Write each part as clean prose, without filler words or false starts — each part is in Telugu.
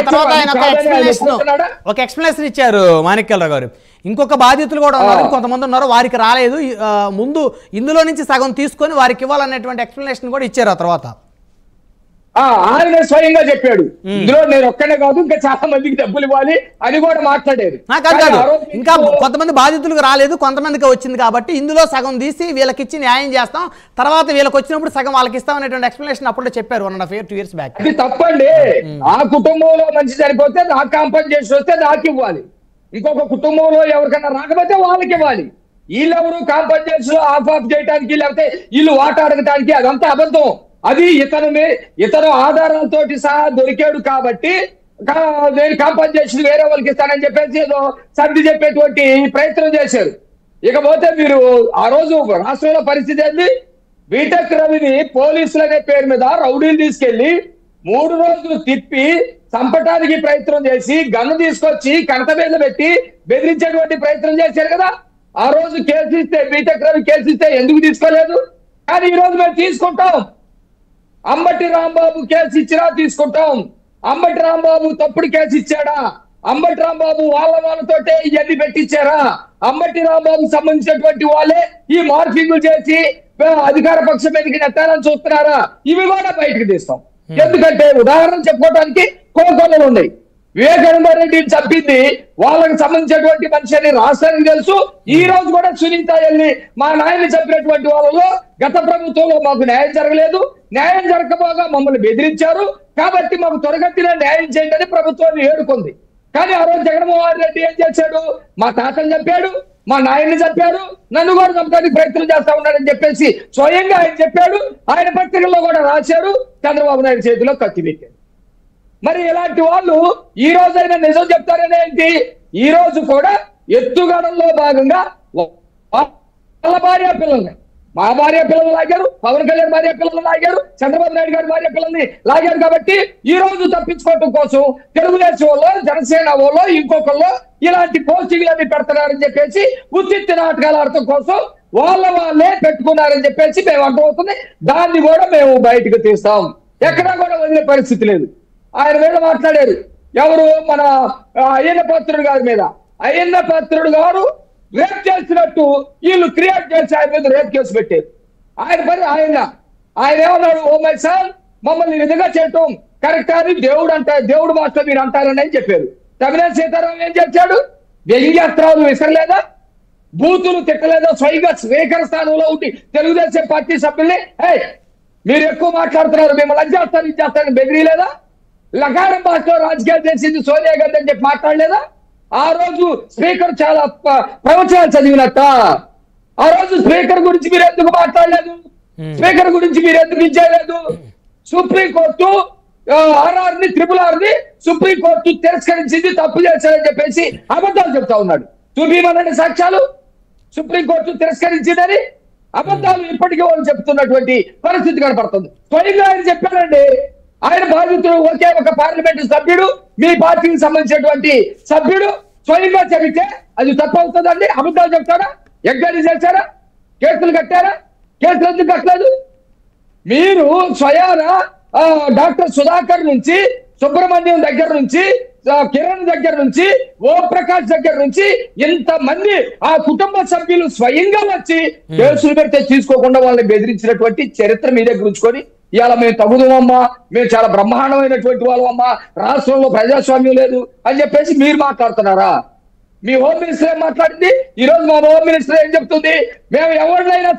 తర్వాత ఆయన ఒక ఎక్స్ప్లెనేషన్ ఇచ్చారు మాణిక్యాలరావు గారు. ఇంకొక బాధితులు కూడా ఉన్నారు, కొంతమంది ఉన్నారు, వారికి రాలేదు, ముందు ఇందులో నుంచి సగం తీసుకొని వారికి ఇవ్వాలనేటువంటి ఎక్స్ప్లెనేషన్ కూడా ఇచ్చారు. ఆ తర్వాత ఆయన స్వయంగా చెప్పాడు, ఇందులో నేను ఒక్కనే కాదు ఇంకా చాలా మందికి డబ్బులు ఇవ్వాలి అని కూడా మాట్లాడారు. ఇంకా కొంతమంది బాధితులకు రాలేదు, కొంతమందికి వచ్చింది కాబట్టి ఇందులో సగం తీసి వీళ్ళకి ఇచ్చి న్యాయం చేస్తాం, తర్వాత వీళ్ళకి వచ్చినప్పుడు సగం వాళ్ళకి ఇస్తాం అనేటువంటి ఎక్స్ప్లెనేషన్ అప్పుడు చెప్పారు 1.5 years 2 years బ్యాక్. అది తప్పండి. ఆ కుటుంబంలో మంచి సరిపోతే నాకు కాంపన్సేషన్ వస్తే నాకు ఇవ్వాలి, ఇంకొక కుటుంబంలో ఎవరికైనా రాకపోతే వాళ్ళకి ఇవ్వాలి. వీళ్ళెవరు కాంపన్సేషన్ ఆఫ్ చేయడానికి లేకపోతే వీళ్ళు వాటా అడగటానికి అదంతా అబద్ధం. అది ఇతను ఆధారాలతోటి సహా దొరికాడు కాబట్టి నేను కాంపన్సేషన్ వేరే వాళ్ళకి ఇస్తానని చెప్పేసి ఏదో సర్ది చెప్పేటువంటి ప్రయత్నం చేశారు. ఇకపోతే మీరు ఆ రోజు రాష్ట్రంలో పరిస్థితి ఏంది, బీటెక్ రవిని పోలీసులు అనే పేరు మీద రౌడీలు తీసుకెళ్లి 3 రోజులు తిప్పి చంపటానికి ప్రయత్నం చేసి గన్ను తీసుకొచ్చి కంట మీద పెట్టి బెదిరించేటువంటి ప్రయత్నం చేశారు కదా. ఆ రోజు కేసు ఇస్తే బీటెక్ రవి కేసు ఇస్తే ఎందుకు తీసుకోలేదు? కానీ ఈ రోజు మేము తీసుకుంటాం. అంబటి రాంబాబు కేసు ఇచ్చినా తీసుకుంటాం. అంబటి రాంబాబు తప్పుడు కేసు ఇచ్చాడా? అంబటి రాంబాబు వాళ్ళతోటే ఇవన్నీ పెట్టించారా? అంబటి రాంబాబు సంబంధించినటువంటి వాళ్ళే ఈ మార్ఫింగ్ చేసి అధికార పక్షం మీదకి నెట్టాలని చూస్తున్నారా? ఇవి కూడా బయటకు తీస్తాం. ఎందుకంటే ఉదాహరణ చెప్పుకోవడానికి కోకొల్లలు ఉన్నాయి. వివేకానంద రెడ్డిని చంపింది వాళ్ళకి సంబంధించినటువంటి మనిషి అని రాష్ట్రానికి తెలుసు. ఈ రోజు కూడా సునీత వెళ్ళి మా నాయన్ని చంపినటువంటి వాళ్ళలో గత ప్రభుత్వంలో మాకు న్యాయం జరగలేదు, న్యాయం జరగకపోగా మమ్మల్ని బెదిరించారు కాబట్టి మాకు త్వరగతిన న్యాయం చేయండి అని ప్రభుత్వాన్ని ఏడుకుంది. కానీ ఆ రోజు జగన్మోహన్ రెడ్డి ఏం చేశాడు? మా తాతని చంపాడు, మా నాయన్ని చంపాడు, నన్ను కూడా చంపడానికి ప్రయత్నం చేస్తా ఉన్నాడని చెప్పేసి స్వయంగా ఆయన చెప్పాడు. ఆయన పత్రికల్లో కూడా రాశారు, చంద్రబాబు నాయుడు చేతిలో కత్తి పెట్టారు. మరి ఇలాంటి వాళ్ళు ఈ రోజైనా నిజం చెప్తారనే ఏంటి? ఈ రోజు కూడా ఎత్తుగడంలో భాగంగా వాళ్ళ భార్య పిల్లల్ని, మా భార్య పిల్లలు లాగారు, పవన్ కళ్యాణ్ భార్య పిల్లలు లాగారు, చంద్రబాబు నాయుడు గారి భార్య పిల్లల్ని లాగారు. కాబట్టి ఈ రోజు తప్పించుకోవటం కోసం తెలుగుదేశం వాళ్ళు, జనసేన వాళ్ళు, ఇంకొకళ్ళు ఇలాంటి పోస్టింగ్లన్నీ పెడతారని చెప్పేసి ఉచిత నాటకాలు ఆడటం కోసం వాళ్ళే పెట్టుకున్నారని చెప్పేసి మేము అర్థమవుతుంది. దాన్ని కూడా మేము బయటకు తీస్తాం, ఎక్కడా కూడా వదిలే పరిస్థితి లేదు. ఆయన మీద మాట్లాడారు ఎవరు? మన అయ్యన్న పాత్రుడు గారి మీద. అయ్యన్న పాత్రుడు గారు రేప్ చేసినట్టు వీళ్ళు క్రియేట్ చేసి ఆయన మీద రేప్ కేసు పెట్టారు. ఆయన పని ఆయన ఏమన్నాడు? ఓ మై సార్, మమ్మల్ని విధంగా చేయటం కరెక్ట్ అని దేవుడు మాస్టర్ మీరు అంటారని అని చెప్పారు. తమిళ సీతారాం ఏం చేశాడు? వ్యంగ్యాస్త్రాలు విసరలేదా? బూతులు తిట్టలేదా? స్వయంగా స్పీకర్ స్థానంలో ఉండి తెలుగుదేశం పార్టీ సభ్యుల్ని మీరు ఎక్కువ మాట్లాడుతున్నారు, మిమ్మల్ని అది చేస్తాను ఇది చేస్తానని బెదిరియలేదా? లగారం భాషలో రాజకీయాలు చేసింది సోనియా గాంధీ అని చెప్పి మాట్లాడలేదా? ఆ రోజు స్పీకర్ చాలా ప్రవచనాలు చదివినట్ట. ఆ రోజు స్పీకర్ గురించి మీరు ఎందుకు మాట్లాడలేదు? స్పీకర్ గురించి మీరు ఎందుకు ఇచ్చేయలేదు? సుప్రీంకోర్టు RR-ని RRR-ని సుప్రీంకోర్టు తిరస్కరించింది, తప్పు చేశారని చెప్పేసి అబద్ధాలు చెప్తా ఉన్నాడు. చూపిమనండి సాక్ష్యాలు. సుప్రీంకోర్టు తిరస్కరించిందని అబద్ధాలు ఇప్పటికీ వాళ్ళు చెప్తున్నటువంటి పరిస్థితి కనపడుతుంది. స్వయంగా ఆయన చెప్పారండి. ఆయన బాధితుడు ఒకే ఒక పార్లమెంటు సభ్యుడు, మీ పార్టీకి సంబంధించినటువంటి సభ్యుడు స్వయంగా చెబితే అది తప్పు అవుతుందండి? అబద్ధాలు చెప్తారా? ఎంక్వైరీ చేశారా? కేసులు కట్టారా? కేసులు ఎందుకు కట్టలేదు? మీరు స్వయాన డాక్టర్ సుధాకర్ నుంచి, సుబ్రహ్మణ్యం దగ్గర నుంచి, కిరణ్ దగ్గర నుంచి, ఓం ప్రకాష్ దగ్గర నుంచి ఇంతమంది ఆ కుటుంబ సభ్యులు స్వయంగా వచ్చి కేసులు పెడితే తీసుకోకుండా వాళ్ళని బెదిరించినటువంటి చరిత్ర మీ దగ్గర ఉంచుకొని ఇవాళ మేము తగుదమమ్మా, మేము చాలా బ్రహ్మాండమైనటువంటి వాళ్ళమమ్మా, రాష్ట్రంలో ప్రజాస్వామ్యం లేదు అని చెప్పేసి మీరు మాట్లాడుతున్నారా? మీ హోమ్ మినిస్టర్ ఏం మాట్లాడింది? ఈ రోజు మా హోమ్ మినిస్టర్ ఏం చెప్తుంది? మేము ఎవరినైనా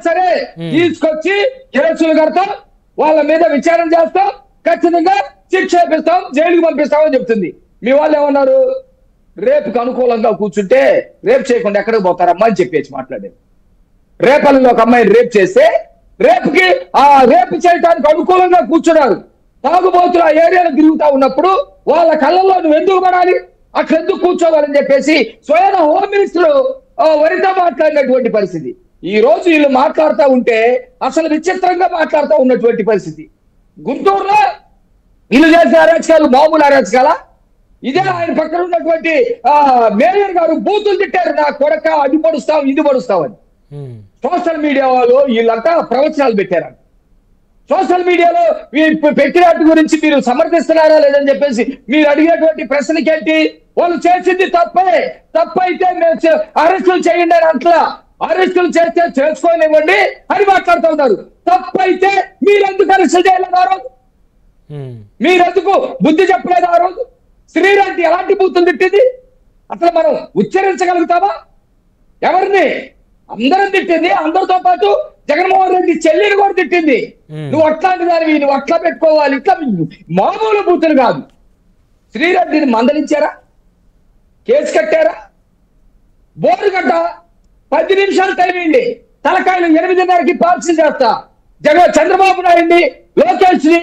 సరే తీసుకొచ్చి కేసులు కడతాం, వాళ్ళ మీద విచారణ చేస్తాం, ఖచ్చితంగా శిక్ష చేపిస్తాం, జైలుకు పంపిస్తామని చెప్తుంది. మీ వాళ్ళు ఏమన్నారు? రేపుకు అనుకూలంగా కూర్చుంటే రేపు చేయకుండా ఎక్కడికి పోతారమ్మా అని చెప్పేసి మాట్లాడారు. రేపల్లిలో ఒక అమ్మాయిని రేపు చేస్తే రేపు చేయడానికి అనుకూలంగా కూర్చున్నారు. తాగుబోతులు ఆ ఏరియాలో తిరుగుతా ఉన్నప్పుడు వాళ్ళ కళ్ళల్లో నువ్వు ఎందుకు పడాలి, అక్కడ ఎందుకు కూర్చోవాలని చెప్పేసి స్వయం హోమ్ మినిస్టర్ వనిత మాట్లాడినటువంటి పరిస్థితి. ఈ రోజు వీళ్ళు మాట్లాడుతూ ఉంటే అసలు విచిత్రంగా మాట్లాడుతూ ఉన్నటువంటి పరిస్థితి. గుంటూరులో వీళ్ళు చేసిన అరాచకాలు మామూలు అరాచకాలా? ఇదే ఆయన పక్కన ఉన్నటువంటి మేయర్ గారు బూతులు తిట్టారు, నా కొడక అది పడుస్తాం ఇది పడుస్తామని. సోషల్ మీడియా వాళ్ళు వీళ్ళంతా ప్రవచనాలు పెట్టారంట. సోషల్ మీడియాలో పెట్టినట్టు గురించి మీరు సమర్థిస్తున్నారా లేదని చెప్పేసి మీరు అడిగేటువంటి ప్రశ్నకేంటి? వాళ్ళు చేసింది తప్పైతే మేము అరెస్టులు చేయండి అని అట్లా, అరెస్టులు చేస్తే చేసుకోనివ్వండి అని మాట్లాడుతూ ఉన్నారు. తప్పైతే మీరెందుకు అరెస్టులు చేయలేదు ఆ రోజు? మీరెందుకు బుద్ధి చెప్పలేదు ఆ రోజు? శ్రీరెడ్డి ఎలాంటి బూతులు తిట్టింది అసలు మనం ఉచ్చరించగలుగుతామా? ఎవరిని? అందరం తిట్టింది. అందరితో పాటు జగన్మోహన్ రెడ్డి చెల్లిని కూడా తిట్టింది. నువ్వు అట్లాంటి దానివి, నువ్వు అట్లా పెట్టుకోవాలి, ఇట్లా మామూలు బూతులు కాదు. శ్రీరెడ్డిని మందలించారా? కేసు కట్టారా? బోర్డు కట్ట 10 నిమిషాలు టైం ఇవ్వండి, తలకాయలు 8:30కి పార్సిల్ చేస్తా. చంద్రబాబు నాయుడిని లోకేష్ ని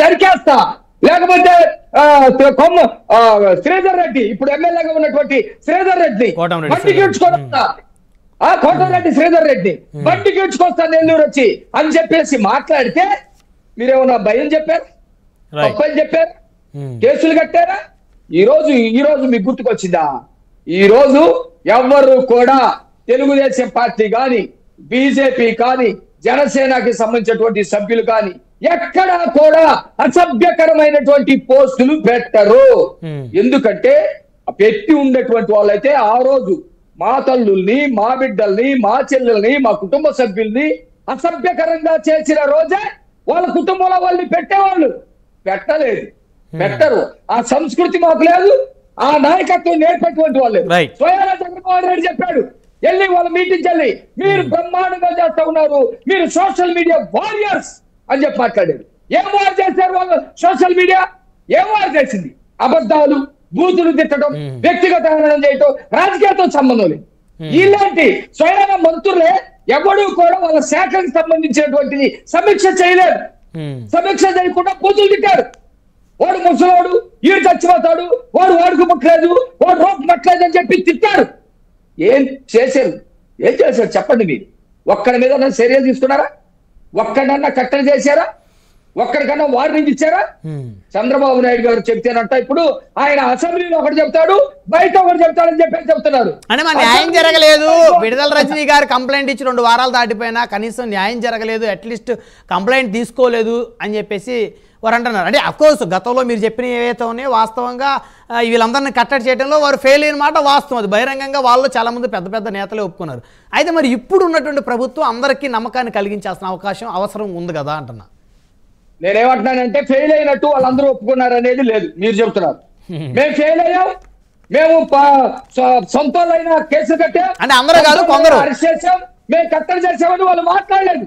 నరికేస్తా. లేకపోతే శ్రీధర్ రెడ్డి, ఇప్పుడు ఎమ్మెల్యేగా ఉన్నటువంటి శ్రీధర్ రెడ్డి బండికి ఇడ్చుకొస్తా, కోటరెడ్డి శ్రీధర్ రెడ్డి బండికి ఇడ్చుకొస్తా నెల్లూరు వచ్చి అని చెప్పేసి మాట్లాడితే మీరేమన్నా భయం చెప్పారు? తప్పని చెప్పారు? కేసులు కట్టారా? ఈ రోజు మీకు గుర్తుకొచ్చిందా? ఈ రోజు ఎవరు కూడా తెలుగుదేశం పార్టీ కానీ, బీజేపీ కానీ, జనసేనకి సంబంధించినటువంటి సభ్యులు కానీ ఎక్కడా కూడా అసభ్యకరమైనటువంటి పోస్టులు పెట్టరు. ఎందుకంటే పెట్టి ఉండేటువంటి వాళ్ళైతే ఆ రోజు మా తల్లుల్ని, మా బిడ్డల్ని, మా చెల్లెల్ని, మా కుటుంబ సభ్యుల్ని అసభ్యకరంగా చేసిన రోజే వాళ్ళ కుటుంబంలో వాళ్ళని పెట్టేవాళ్ళు. పెట్టరు. ఆ సంస్కృతి మాకు లేదు, ఆ నాయకత్వం నేర్పేటువంటి వాళ్ళు. స్వయాన జగన్మోహన్ రెడ్డి చెప్పాడు, వెళ్ళి వాళ్ళ మీటింగ్ వెళ్ళి మీరు బ్రహ్మాండంగా చేస్తా ఉన్నారు, మీరు సోషల్ మీడియా వారియర్స్ అని చెప్పి మాట్లాడారు. ఏం వారు చేశారు వాళ్ళు? సోషల్ మీడియా ఏం వారు చేసింది? అబద్ధాలు, బూతులు తిట్టడం, వ్యక్తిగత హననం చేయటం, రాజకీయాలతో సంబంధం లేదు. ఇలాంటి స్వయాన మంత్రులే ఎవడు కూడా వాళ్ళ శాఖకు సంబంధించినటువంటిది సమీక్ష చేయలేరు. సమీక్ష చేయకుండా బూతులు తిట్టారు. వాడు ముసలోడు, ఈడు చచ్చిపోతాడు, వాడుకు ముట్టలేదు, వాడు రోడ్డు ముట్టలేదు అని చెప్పి తిట్టారు. ఏం చేశారు చెప్పండి. మీరు ఒక్కడి మీద చర్యలు తీసుకున్నారా? ఒక్కడన్నా కట్టడి చేశారా? ఒక్కడికన్నా వార్నింగ్ ఇచ్చారా? చంద్రబాబు నాయుడు గారు చెప్తేనంట ఇప్పుడు ఆయన అసెంబ్లీలో ఒకటి చెప్తాడు, బయట ఒకటి చెప్తాడని చెప్పి చెప్తున్నారు. అంటే మన న్యాయం జరగలేదు. విడుదల రజనీ గారు కంప్లైంట్ ఇచ్చి 2 వారాలు దాటిపోయినా కనీసం న్యాయం జరగలేదు, అట్లీస్ట్ కంప్లైంట్ తీసుకోలేదు అని చెప్పేసి వారు అంటున్నారు. అంటే అఫ్కోర్స్ గతంలో మీరు చెప్పిన ఏవైతే ఉన్నాయో వాస్తవంగా వీళ్ళందరినీ కట్టడి చేయడంలో వారు ఫెయిల్ అయిన మాట వాస్తవం. అది బహిరంగంగా వాళ్ళు చాలామంది పెద్ద నేతలే ఒప్పుకున్నారు. అయితే మరి ఇప్పుడు ఉన్నటువంటి ప్రభుత్వం అందరికీ నమ్మకాన్ని కలిగించాల్సిన అవసరం ఉంది కదా అంటున్నా. నేనేమంటున్నానంటే ఫెయిల్ అయినట్టు వాళ్ళందరూ ఒప్పుకున్నారు అనేది లేదు. మీరు చెప్తున్నారు మేము ఫెయిల్ అయ్యాం, మేము సొంత కేసులు కట్టాం అంటే అందరూ కాదు, కొందరు అరెస్ట్ చేసాం, మేము కట్టడి చేసామని వాళ్ళు మాట్లాడలేదు.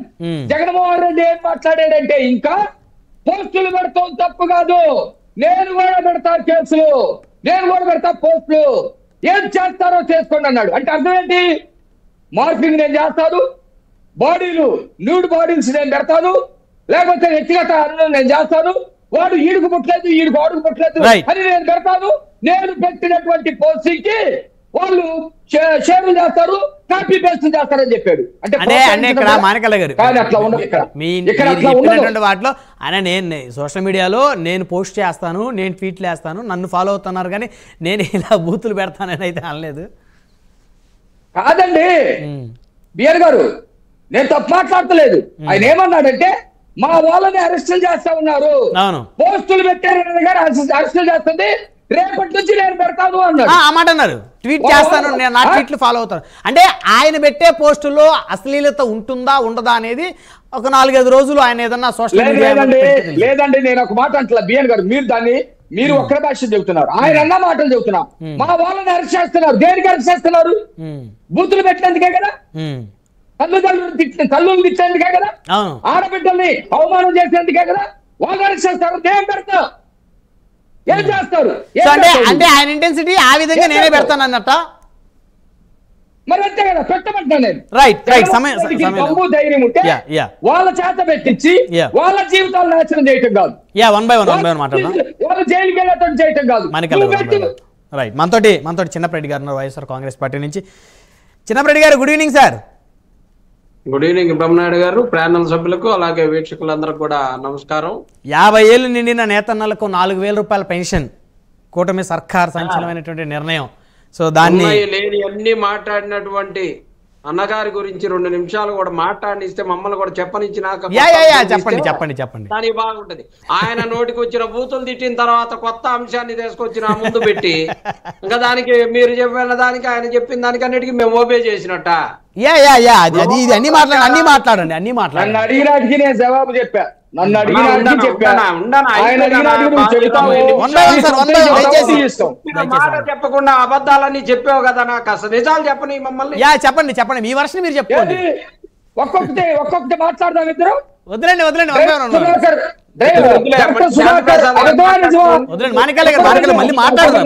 జగన్మోహన్ రెడ్డి ఏం మాట్లాడాడంటే ఇంకా పోస్టులు పెడతాం తప్పు కాదు, నేను కూడా పెడతా కేసులు, నేను కూడా పెడతా పోస్టులు, ఏం చేస్తారో చేసుకోండి అన్నాడు. అంటే అర్థం ఏంటి? మార్పింగ్ నేను చేస్తాను, న్యూడ్ బాడీస్ నేను పెడతాను, లేకపోతే వ్యక్తిగత అన్నం నేను చేస్తాను, వాడు ఈడుకు పుట్టలేదు, ఈడుకు ఆడుకు పుట్టలేదు అని నేను పెడతాను, నేను పెట్టినటువంటి పోస్టింగ్ కి వాళ్ళు షేర్లు చేస్తారు, కాపీ పేస్ట్ చేస్తారని చెప్పాడు. అంటే ఇక్కడ మానకల్ల గారు వాటిలో ఆయన నేను సోషల్ మీడియాలో నేను పోస్ట్ చేస్తాను, నేను ట్వీట్లు వేస్తాను, నన్ను ఫాలో అవుతున్నారు, కానీ నేను ఇలా బూతులు పెడతానని అయితే అనలేదు. కాదండి బిఆర్ గారు, నేను తప్పు మాట్లాడతలేదు. ఆయన ఏమన్నాడంటే మా వాళ్ళని అరెస్టులు చేస్తా ఉన్నారు, పోస్టులు పెట్టారు గారు అరెస్టులు చేస్తుంది, రేపటి నుంచి నేను పెడతాను అన్నాడు. ఆ మాట అన్నారు, ట్వీట్ చేస్తాను, నేను నా ట్వీట్లు ఫాలో అవుతాను. అంటే ఆయన పెట్టే పోస్టుల్లో అశ్లీలత ఉంటుందా ఉండదా అనేది ఒక 4-5 రోజులు ఆయన ఏదన్నా సోషల్ మీడియా లేదండి. నేను ఒక మాట అంటలా బిఎన్ గారు, మీరు ఒక్క భాష చెబుతున్నారు, ఆయన అన్న మాటలు చెబుతున్నా. మా వాళ్ళని అరెస్ట్ చేస్తున్నారు, దేనికి అరెస్ట్ చేస్తున్నారు? బూతులు పెట్టినందుకే కదా, తల్లులు తిట్టేందుకే కదా, ఆడబిడ్డల్ని అవమానం చేసేందుకే కదా వాళ్ళు అరెస్ట్ చేస్తారు. నేను పెడతా, ఏం చేస్తారు? అంటే ఆయన ఇంటెన్సిటీ ఆ విధంగా నేనే పెడతాను అన్నట్ట. మరి అంతే కదా, పెట్టమంటున్నా నేను. రైట్ ధైర్యం ఉంటే వాళ్ళ చేత పెట్టించి వాళ్ళ జీవితాలు నాశనం చేయటం కాదు. వన్ బై వన్ మాట్లాడదాం. వాళ్ళు జైలుకి వెళ్ళటం చేయటం కాదు. రైట్, మనతోటి చిన్నప్రెడ్డి గారు ఉన్నారు, వైఎస్ఆర్ కాంగ్రెస్ పార్టీ నుంచి. చిన్నప్రెడ్డి గారు, good evening sir. Good evening Brahmanaidu గారు, ప్యానల్ సభ్యులకు అలాగే వీక్షకులందరికీ కూడా నమస్కారం. 50 ఏళ్ళు నిండిన నేతన్నలకు 4,000 రూపాయల పెన్షన్ కూటమి సర్కార్ సంచలనమైనటువంటి నిర్ణయం. సో దాన్ని లేని అన్ని మాట్లాడినటువంటి అన్నగారి గురించి 2 నిమిషాలు కూడా మాట్లాడిస్తే మమ్మల్ని కూడా చెప్పనిచ్చినాక చెప్పండి దానికి బాగుంటది. ఆయన నోటికి వచ్చిన బూతులు తిట్టిన తర్వాత కొత్త అంశాన్ని తీసుకొచ్చి నా ముందు పెట్టి ఇంకా దానికి మీరు చెప్పిన దానికి ఆయన చెప్పిన దానికి అన్నిటికీ మేము ఓబే చేసినట్ట. అన్ని మాట్లాడండి. నన్ను అడిగినాటికి నేను జవాబు చెప్పా. నన్ను అడిగినాటికి చెప్పా. ఆయన అడిగినాటికి నువ్వు చెబుతావు. మాట చెప్పకుండా అబద్ధాలన్నీ చెప్పావు కదా, నాకు అసలు నిజాలు చెప్పని మమ్మల్ని. చెప్పండి మీ వర్షం మీరు చెప్పండి. ఒక్కొక్కటి మాట్లాడదాం ఇద్దరు. వదిలేండి సుధాకర్ మాణిక్యాల గారు మళ్ళీ మాట్లాడదాం.